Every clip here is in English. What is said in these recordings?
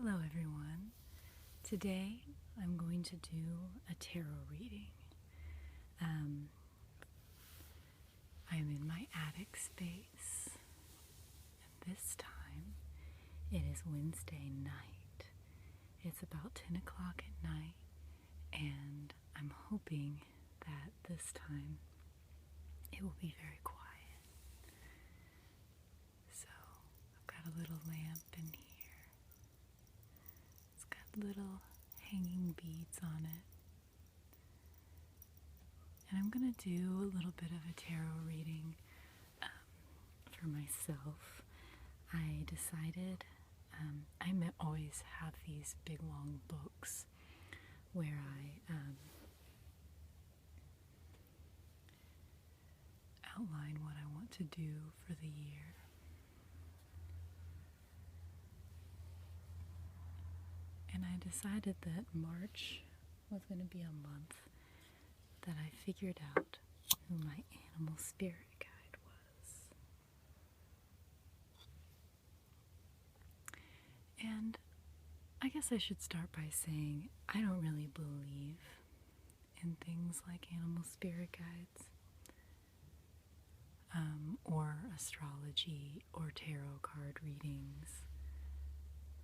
Hello everyone. Today I'm going to do a tarot reading. I'm in my attic space, and this time it is Wednesday night. It's about 10 o'clock at night, and I'm hoping that this time it will be very quiet. So I've got a little lamp in here. It's got little hanging beads on it. And I'm going to do a little bit of a tarot reading for myself. I decided I always have these big long books where I outline what I want to do for the year. And I decided that March was going to be a month that I figured out who my animal spirit guide was. And I guess I should start by saying I don't really believe in things like animal spirit guides, or astrology, or tarot card readings,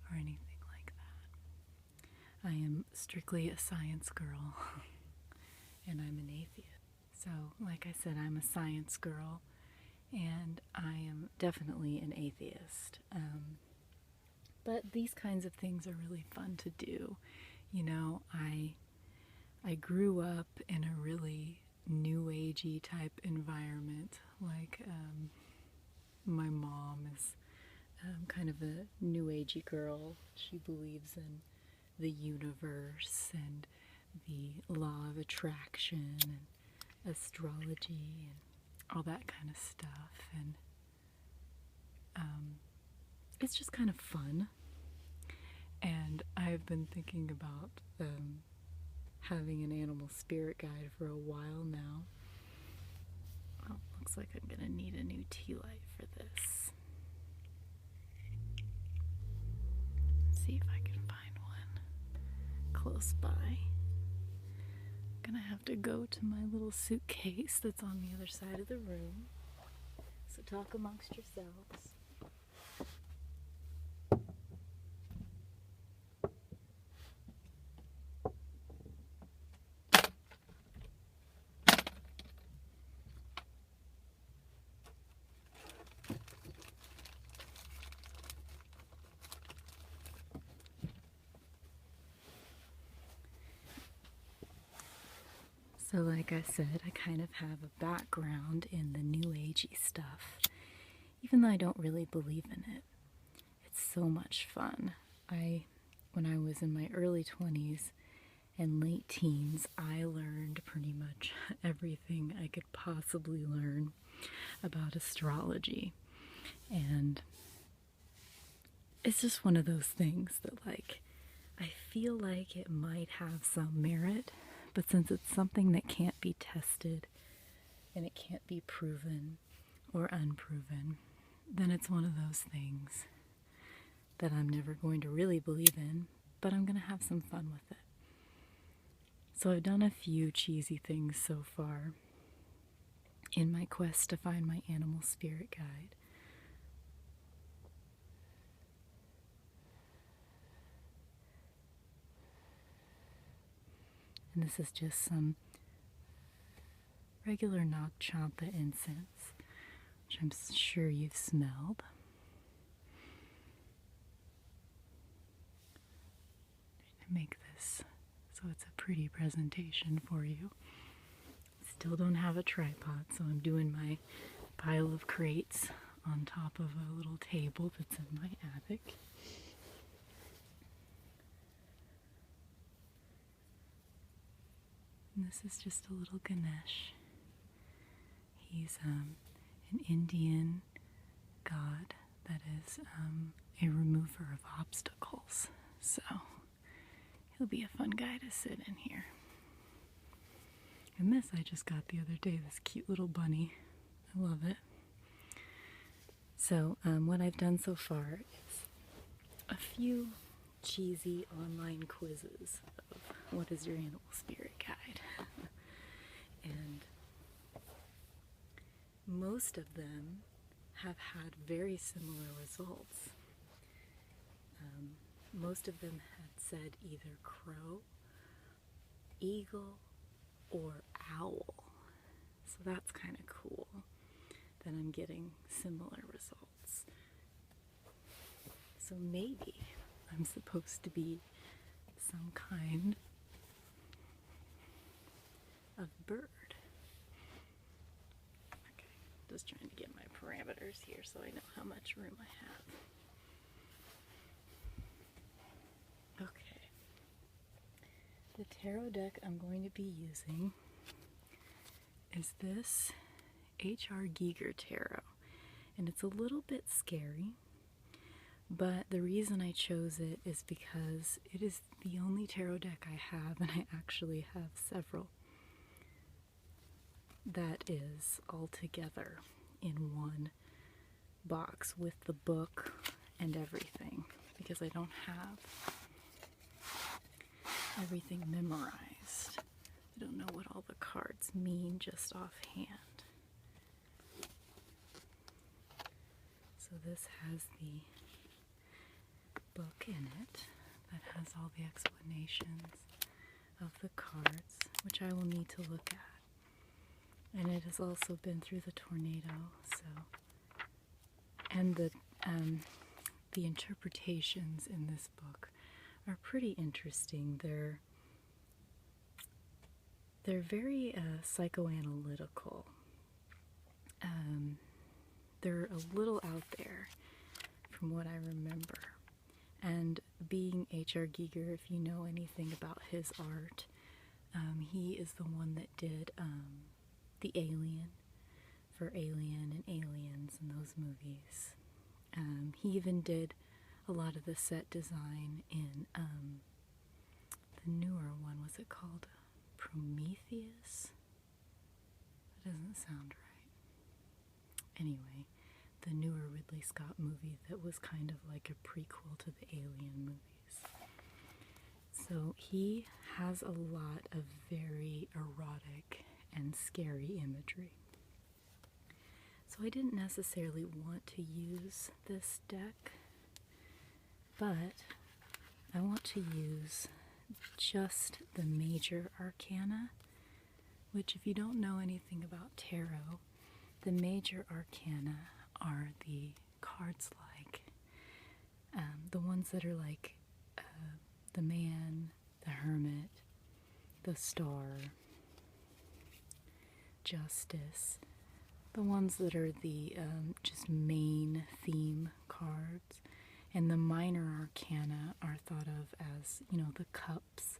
or anything like that. I am strictly a science girl, and I'm an atheist. So, like I said, I'm a science girl, and I am definitely an atheist. But these kinds of things are really fun to do. You know, I grew up in a really new agey type environment. Like, my mom is kind of a new agey girl. She believes in the universe and the law of attraction and astrology and all that kind of stuff. And it's just kind of fun. And I've been thinking about having an animal spirit guide for a while now. Well, looks like I'm gonna need a new tea light for this. Let's see if I can find one close by. I'm gonna have to go to my little suitcase that's on the other side of the room. So talk amongst yourselves. So like I said, I kind of have a background in the new agey stuff, even though I don't really believe in it. It's so much fun. When I was in my early 20s and late teens, I learned pretty much everything I could possibly learn about astrology. And it's just one of those things that, like, I feel like it might have some merit, but since it's something that can't be tested and it can't be proven or unproven, then it's one of those things that I'm never going to really believe in, but I'm going to have some fun with it. So I've done a few cheesy things so far in my quest to find my animal spirit guide. And this is just some regular Nag Champa incense, which I'm sure you've smelled. To make this so it's a pretty presentation for you. Still don't have a tripod, so I'm doing my pile of crates on top of a little table that's in my attic. And this is just a little Ganesh. He's an Indian god that is a remover of obstacles. So he'll be a fun guy to sit in here. And this I just got the other day, this cute little bunny. I love it. So what I've done so far is a few cheesy online quizzes of what is your animal spirit guide. And most of them have had very similar results. Most of them had said either crow, eagle, or owl. So that's kind of cool that I'm getting similar results. So maybe I'm supposed to be some kind of bird. Okay, just trying to get my parameters here so I know how much room I have. Okay. The tarot deck I'm going to be using is this H.R. Giger tarot. And it's a little bit scary, but the reason I chose it is because it is the only tarot deck I have, and I actually have several, that is all together in one box with the book and everything, because I don't have everything memorized. I don't know what all the cards mean just offhand. So this has the book in it that has all the explanations of the cards, which I will need to look at. And it has also been through the tornado, so. And the interpretations in this book are pretty interesting. They're very psychoanalytical. They're a little out there from what I remember. And being H.R. Giger, if you know anything about his art, he is the one that did the Alien for Alien and Aliens and those movies. He even did a lot of the set design in the newer one. Was it called Prometheus? That doesn't sound right. Anyway, the newer Ridley Scott movie that was kind of like a prequel to the Alien movies. So he has a lot of very erotic and scary imagery. So I didn't necessarily want to use this deck, but I want to use just the major arcana, which, if you don't know anything about tarot, the major arcana are the cards like the ones that are like the Man, the Hermit, the Star, Justice, the ones that are the just main theme cards. And the minor arcana are thought of as, you know, the cups,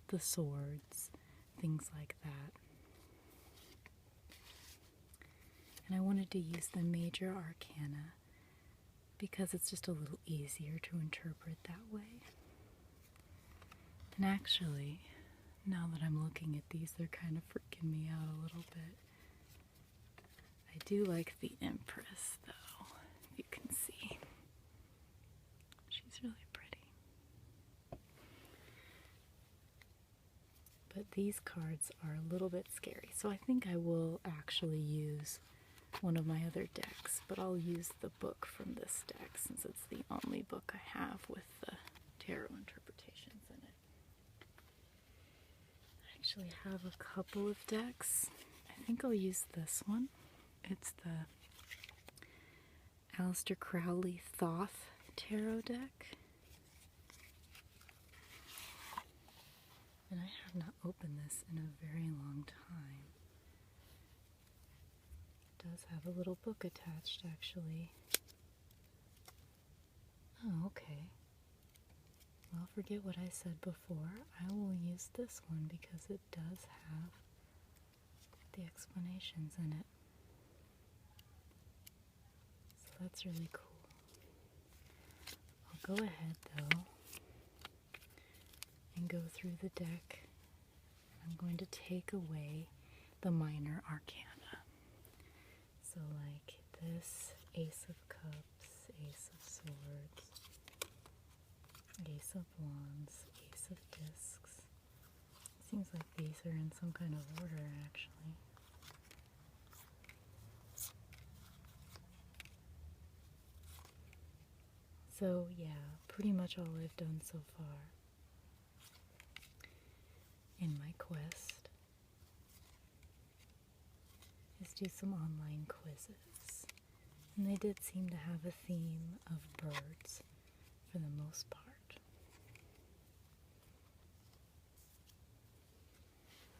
the swords, things like that. And I wanted to use the major arcana because it's just a little easier to interpret that way. And actually, now that I'm looking at these, they're kind of freaking me out a little bit. I do like the Empress, though, if you can see. She's really pretty. But these cards are a little bit scary, so I think I will actually use one of my other decks, but I'll use the book from this deck since it's the only book I have with the tarot interpretations in it. I actually have a couple of decks. I think I'll use this one. It's the Aleister Crowley Thoth tarot deck. And I have not opened this in a very long time. It does have a little book attached, actually. Oh, okay. Well, forget what I said before. I will use this one because it does have the explanations in it. So that's really cool. I'll go ahead, though, and go through the deck. I'm going to take away the minor arcana. So like this Ace of Cups, Ace of Swords, Ace of Wands, Ace of Discs. Seems like these are in some kind of order, actually. So, yeah, pretty much all I've done so far in my quest is do some online quizzes. And they did seem to have a theme of birds for the most part.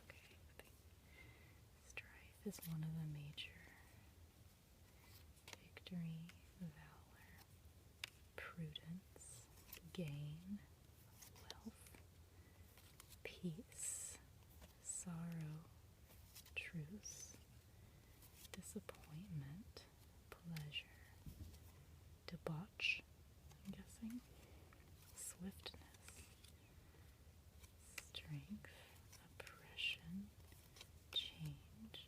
Okay, strife is one of the major. Victory, valor, prudence, gain, wealth, peace, sorrow, truce, disappointment, pleasure, debauch, I'm guessing, swiftness, strength, oppression, change.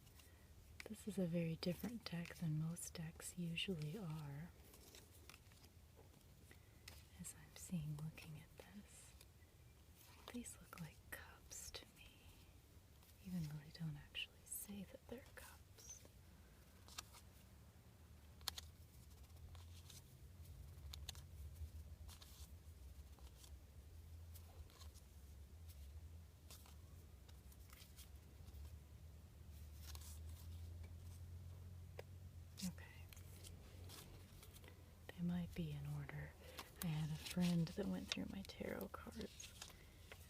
This is a very different deck than most decks usually are, as I'm seeing looking at this. These look like cups to me, even though they don't actually say that they're cups. They might be in order. I had a friend that went through my tarot cards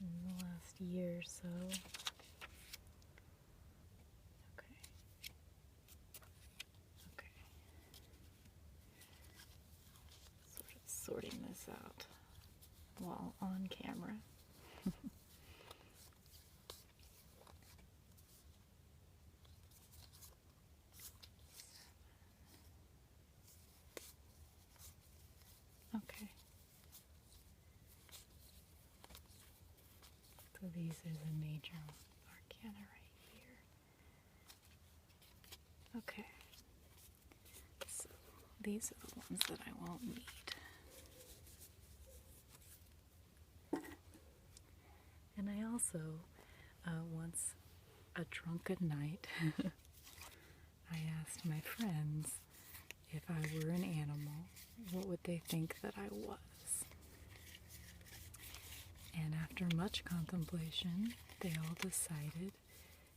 in the last year or so. Okay. Sort of sorting this out while on camera. Okay. So these are the major arcana right here. Okay. So these are the ones that I won't need. And I also, once a drunken night, I asked my friends if I were an animal, what would they think that I was? And after much contemplation, they all decided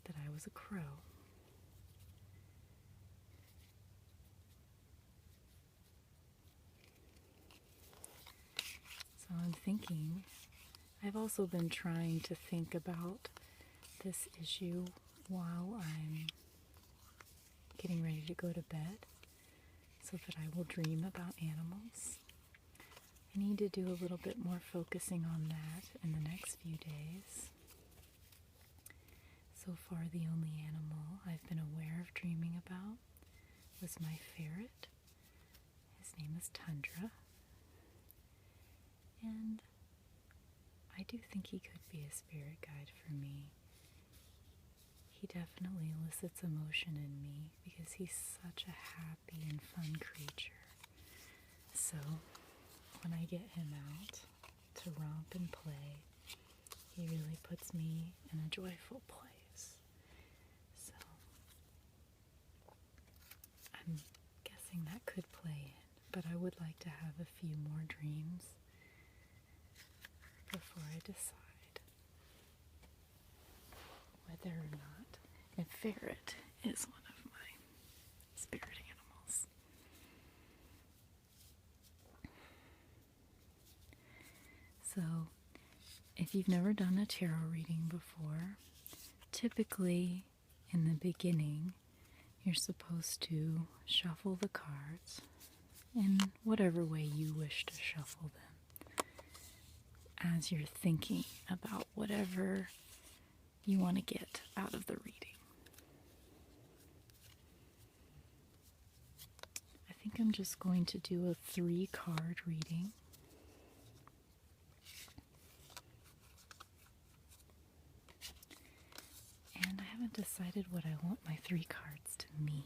that I was a crow. So I'm thinking, I've also been trying to think about this issue while I'm getting ready to go to bed, so that I will dream about animals. I need to do a little bit more focusing on that in the next few days. So far, the only animal I've been aware of dreaming about was my ferret. His name is Tundra. And I do think he could be a spirit guide for me. He definitely elicits emotion in me because he's such a happy and fun creature. So when I get him out to romp and play, he really puts me in a joyful place. So I'm guessing that could play in, but I would like to have a few more dreams before I decide whether or not a ferret is one of my spirit animals. So, if you've never done a tarot reading before, typically in the beginning, you're supposed to shuffle the cards in whatever way you wish to shuffle them, as you're thinking about whatever you want to get out of the reading. I think I'm just going to do a 3-card reading. And I haven't decided what I want my 3 cards to mean.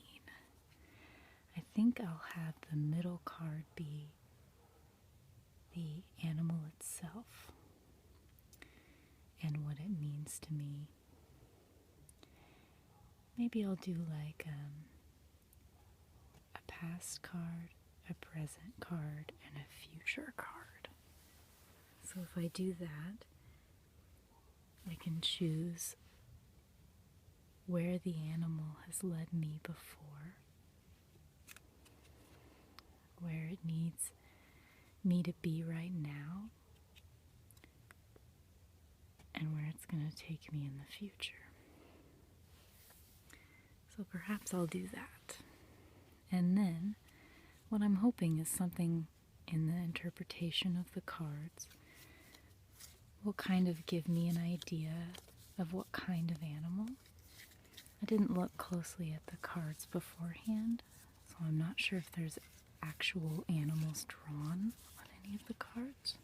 I think I'll have the middle card be the animal itself. means to me. Maybe I'll do like a past card, a present card, and a future card. So if I do that, I can choose where the animal has led me before, where it needs me to be right now, and where it's going to take me in the future. So perhaps I'll do that. And then what I'm hoping is something in the interpretation of the cards will kind of give me an idea of what kind of animal. I didn't look closely at the cards beforehand, so I'm not sure if there's actual animals drawn on any of the cards.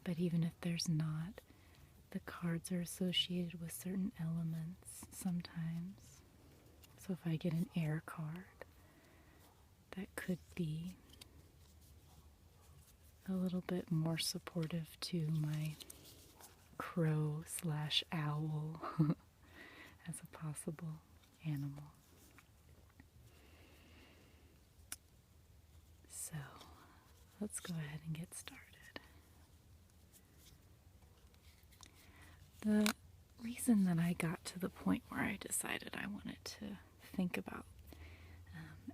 But even if there's not, the cards are associated with certain elements sometimes. So if I get an air card, that could be a little bit more supportive to my crow/owl as a possible animal. So let's go ahead and get started. The reason that I got to the point where I decided I wanted to think about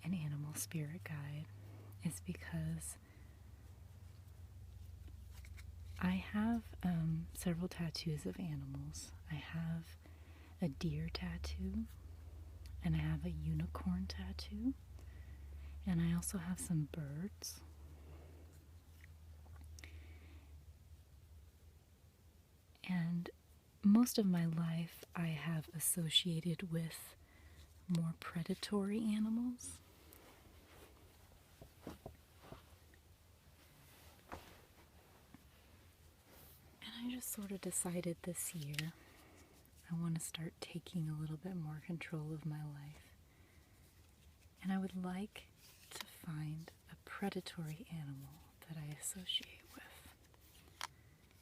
an animal spirit guide is because I have several tattoos of animals. I have a deer tattoo, and I have a unicorn tattoo, and I also have some birds. And most of my life I have associated with more predatory animals. And I just sort of decided this year I want to start taking a little bit more control of my life. And I would like to find a predatory animal that I associate with.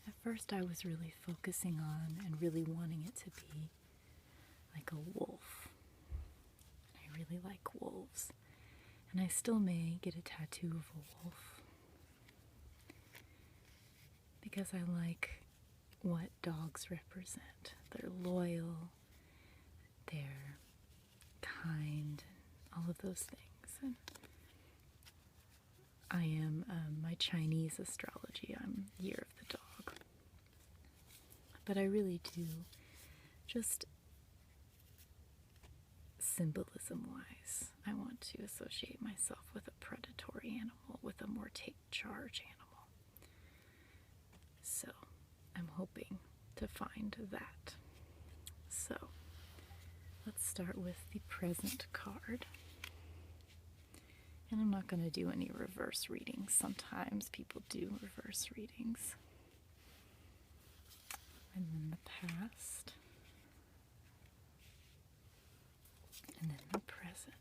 At first I was really focusing on and really wanting it to be like a wolf. I really like wolves. And I still may get a tattoo of a wolf because I like what dogs represent. They're loyal, they're kind, all of those things. And I am my Chinese astrology. I'm Year of the Dog. But I really do, just symbolism-wise, I want to associate myself with a predatory animal, with a more take-charge animal. So I'm hoping to find that. So let's start with the present card. And I'm not going to do any reverse readings. Sometimes people do reverse readings. And then the past. And then the present.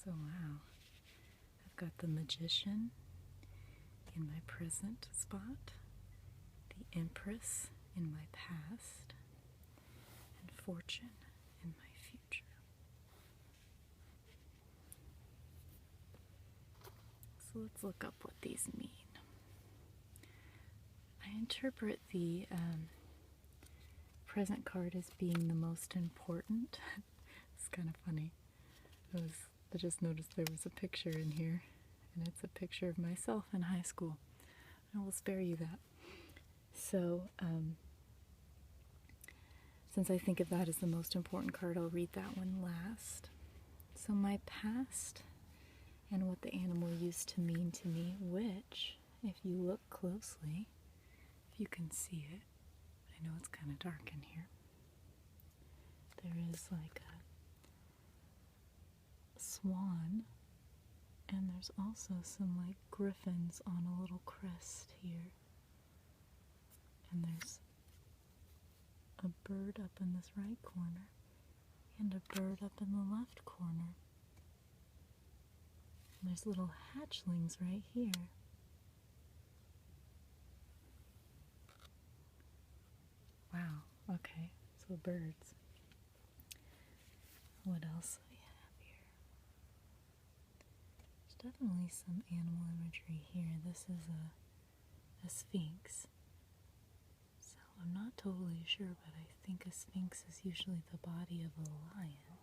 So wow. I've got the Magician in my present spot, the Empress in my past, and Fortune in my future. So let's look up what these mean. I interpret the present card as being the most important. It's kind of funny. I just noticed there was a picture in here, and it's a picture of myself in high school. I will spare you that. So, since I think of that as the most important card, I'll read that one last. So my past and what the animal used to mean to me, which, if you look closely, if you can see it, I know it's kind of dark in here, there is like a swan, and there's also some like griffins on a little crest here, and there's a bird up in this right corner and a bird up in the left corner. And there's little hatchlings right here. Wow, okay, so birds. What else do we have here? There's definitely some animal imagery here. This is a sphinx. So I'm not totally sure, but I think a sphinx is usually the body of a lion.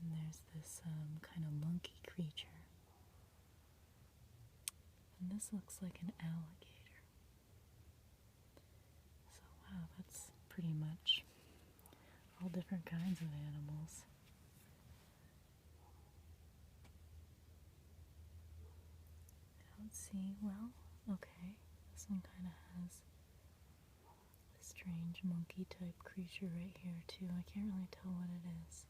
And there's this kind of monkey creature. And this looks like an alligator. So wow, that's pretty much all different kinds of animals. Let's see, well, okay, this one kind of has a strange monkey type creature right here too. I can't really tell what it is.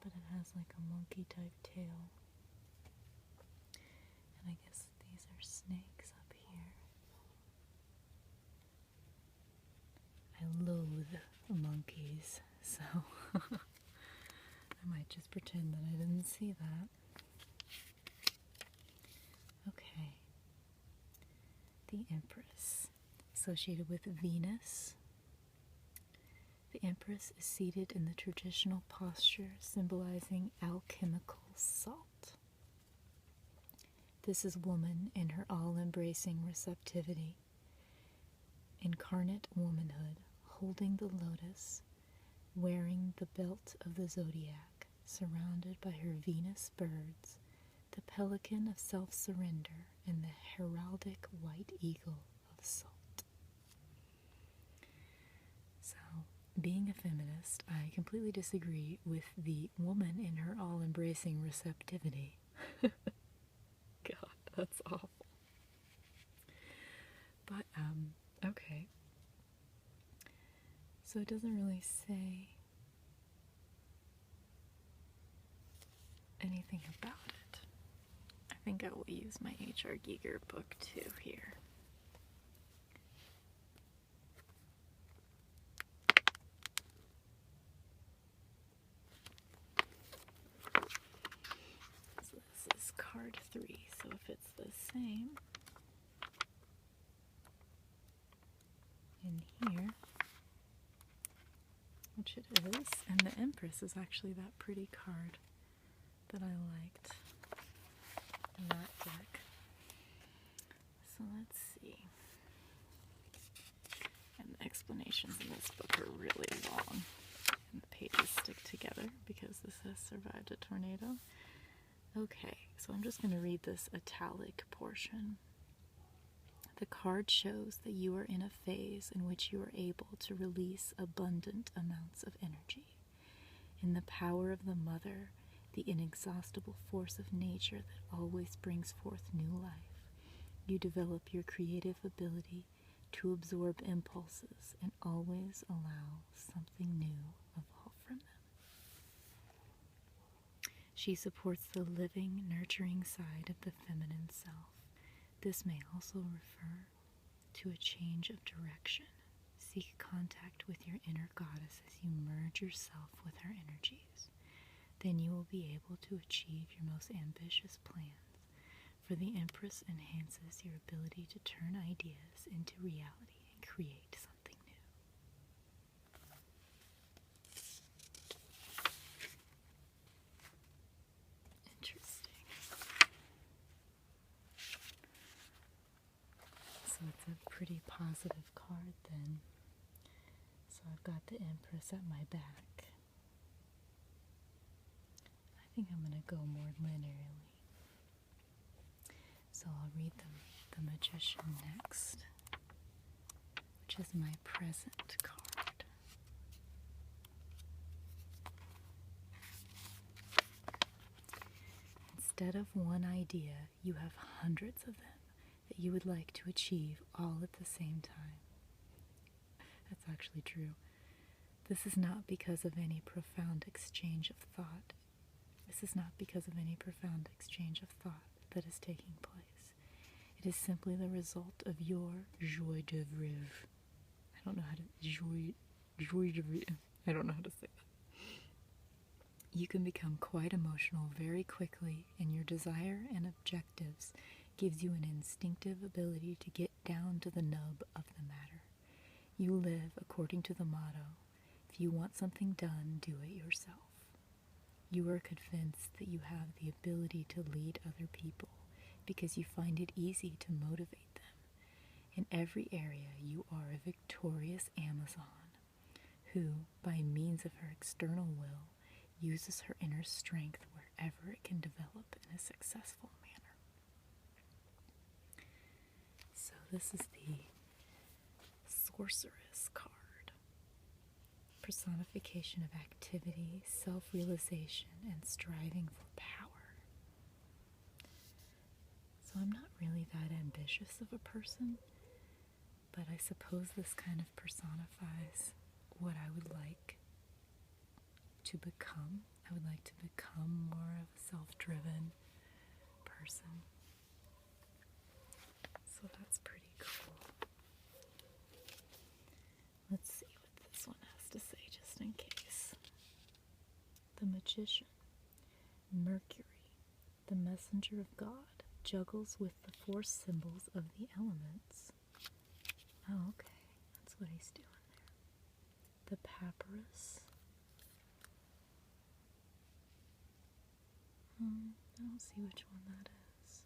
But it has like a monkey type tail. And I guess these are snakes up here. I loathe monkeys, so I might just pretend that I didn't see that. Okay. The Empress, associated with Venus. The Empress is seated in the traditional posture symbolizing alchemical salt. This is woman in her all-embracing receptivity, incarnate womanhood, holding the lotus, wearing the belt of the zodiac, surrounded by her Venus birds, the pelican of self-surrender, and the heraldic white eagle of salt. So, being a feminist, I completely disagree with the woman in her all-embracing receptivity. God, that's awful. But, okay. So it doesn't really say anything about it. I think I will use my H.R. Giger book too here. So this is card 3, so if it's the same in here, which it is, and the Empress is actually that pretty card that I liked in that deck. So let's see. And the explanations in this book are really long, and the pages stick together because this has survived a tornado. Okay, so I'm just going to read this italic portion. The card shows that you are in a phase in which you are able to release abundant amounts of energy. In the power of the mother, the inexhaustible force of nature that always brings forth new life, you develop your creative ability to absorb impulses and always allow something new evolve from them. She supports the living, nurturing side of the feminine self. This may also refer to a change of direction. Seek contact with your inner goddess as you merge yourself with her energies. Then you will be able to achieve your most ambitious plans, for the Empress enhances your ability to turn ideas into reality and create something new. Interesting. So it's a pretty positive card then. So I've got the Empress at my back. I think I'm going to go more linearly. So I'll read the Magician next, which is my present card. Instead of one idea, you have hundreds of them that you would like to achieve all at the same time. That's actually true. This is not because of any profound exchange of thought. This is not because of any profound exchange of thought that is taking place. It is simply the result of your joie de vivre. I don't know how to joie de vivre. I don't know how to say that. You can become quite emotional very quickly, and your desire and objectives gives you an instinctive ability to get down to the nub of the matter. You live according to the motto, if you want something done, do it yourself. You are convinced that you have the ability to lead other people because you find it easy to motivate them. In every area, you are a victorious Amazon who, by means of her external will, uses her inner strength wherever it can develop in a successful manner. So this is the Sorceress card. Personification of activity, self-realization, and striving for power. So I'm not really that ambitious of a person, but I suppose this kind of personifies what I would like to become. I would like to become more of a self-driven person. So that's pretty cool. Let's see what this one has to say just in case. The Magician. Mercury, the messenger of God, juggles with the four symbols of the elements. Oh, okay. That's what he's doing there. The Papyrus. I don't see which one that is.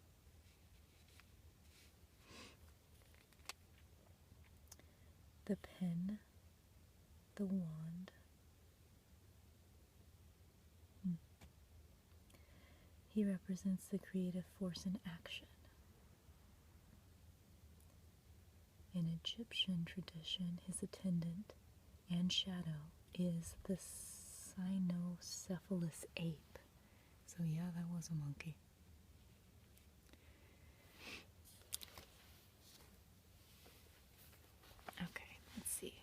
The Pen. The Wand. He represents the creative force in action. In Egyptian tradition, his attendant and shadow is the cynocephalous ape. So yeah, that was a monkey. Okay, let's see.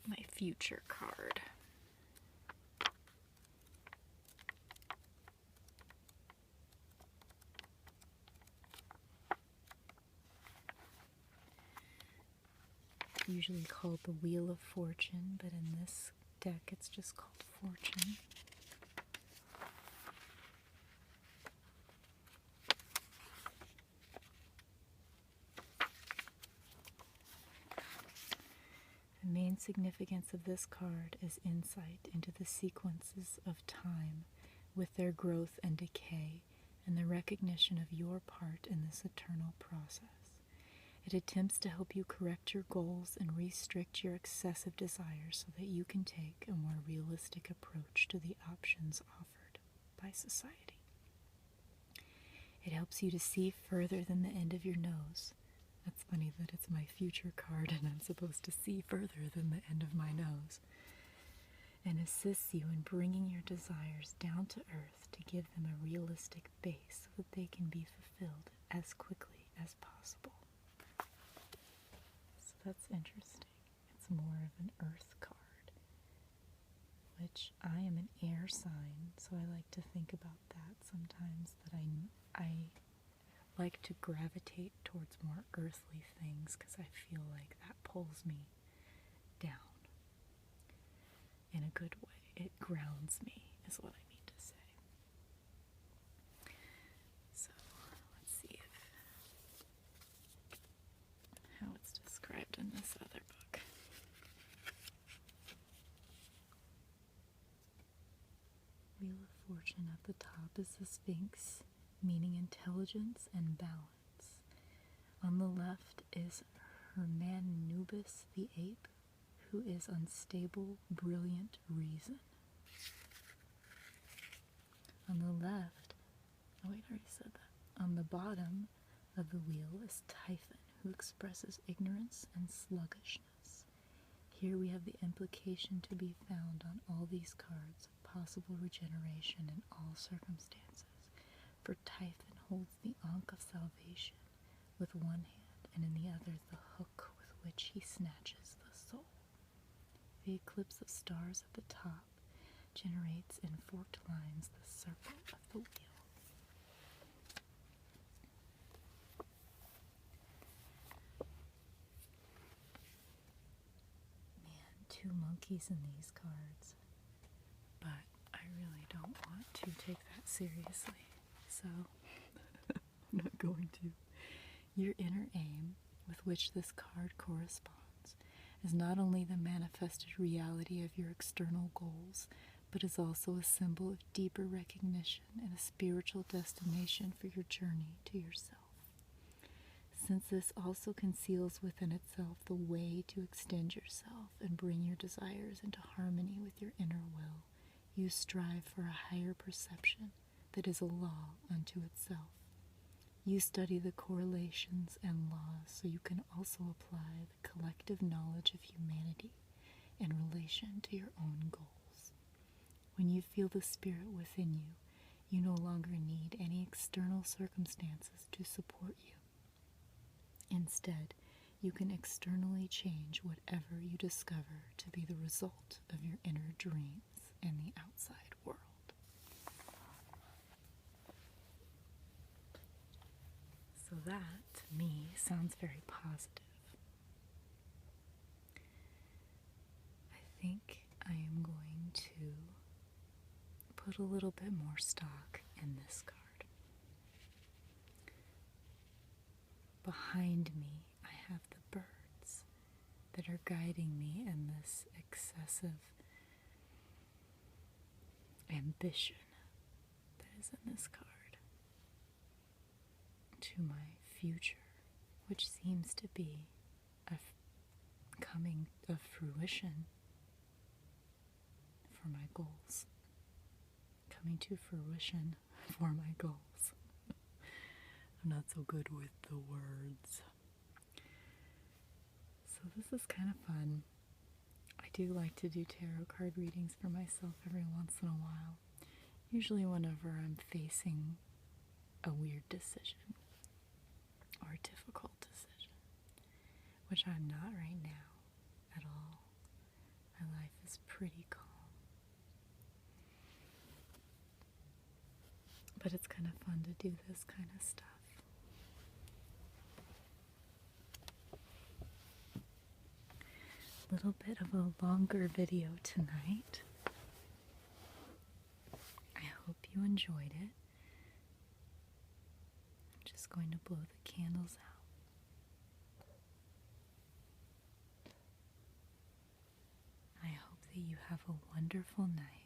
My future card. Usually called the Wheel of Fortune, but in this deck it's just called Fortune. The main significance of this card is insight into the sequences of time with their growth and decay, and the recognition of your part in this eternal process. It attempts to help you correct your goals and restrict your excessive desires so that you can take a more realistic approach to the options offered by society. It helps you to see further than the end of your nose. That's funny that it's my future card and I'm supposed to see further than the end of my nose. And assists you in bringing your desires down to earth to give them a realistic base so that they can be fulfilled as quickly as possible. So that's interesting. It's more of an earth card, which I am an air sign, so I like to think about that sometimes, that I like to gravitate towards more earthly things because I feel like that pulls me down in a good way. It grounds me, is what I mean to say. So let's see how it's described in this other book. Wheel of Fortune at the top is the Sphinx, meaning intelligence and balance. On the left is Hermanubis the ape, who is unstable, brilliant reason. On the left, oh wait, I already said that. On the bottom of the wheel is Typhon, who expresses ignorance and sluggishness. Here we have the implication to be found on all these cards of possible regeneration in all circumstances. For Typhon holds the Ankh of salvation with one hand, and in the other the hook with which he snatches the soul. The eclipse of stars at the top generates in forked lines the circle of the wheel. Man, 2 monkeys in these cards, but I really you take that seriously, so I'm not going to. Your inner aim, with which this card corresponds, is not only the manifested reality of your external goals, but is also a symbol of deeper recognition and a spiritual destination for your journey to yourself. Since this also conceals within itself the way to extend yourself and bring your desires into harmony with your inner will, you strive for a higher perception that is a law unto itself. You study the correlations and laws so you can also apply the collective knowledge of humanity in relation to your own goals. When you feel the spirit within you, you no longer need any external circumstances to support you. Instead, you can externally change whatever you discover to be the result of your inner dreams in the outside world. So that, to me, sounds very positive. I think I am going to put a little bit more stock in this card. Behind me, I have the birds that are guiding me in this excessive ambition that is in this card to my future, which seems to be coming of fruition for my goals. Coming to fruition for my goals. I'm not so good with the words. So this is kind of fun. I do like to do tarot card readings for myself every once in a while. Usually whenever I'm facing a weird decision or a difficult decision, which I'm not right now at all. My life is pretty calm. But it's kind of fun to do this kind of stuff. A little bit of a longer video tonight. I hope you enjoyed it. I'm just going to blow the candles out. I hope that you have a wonderful night.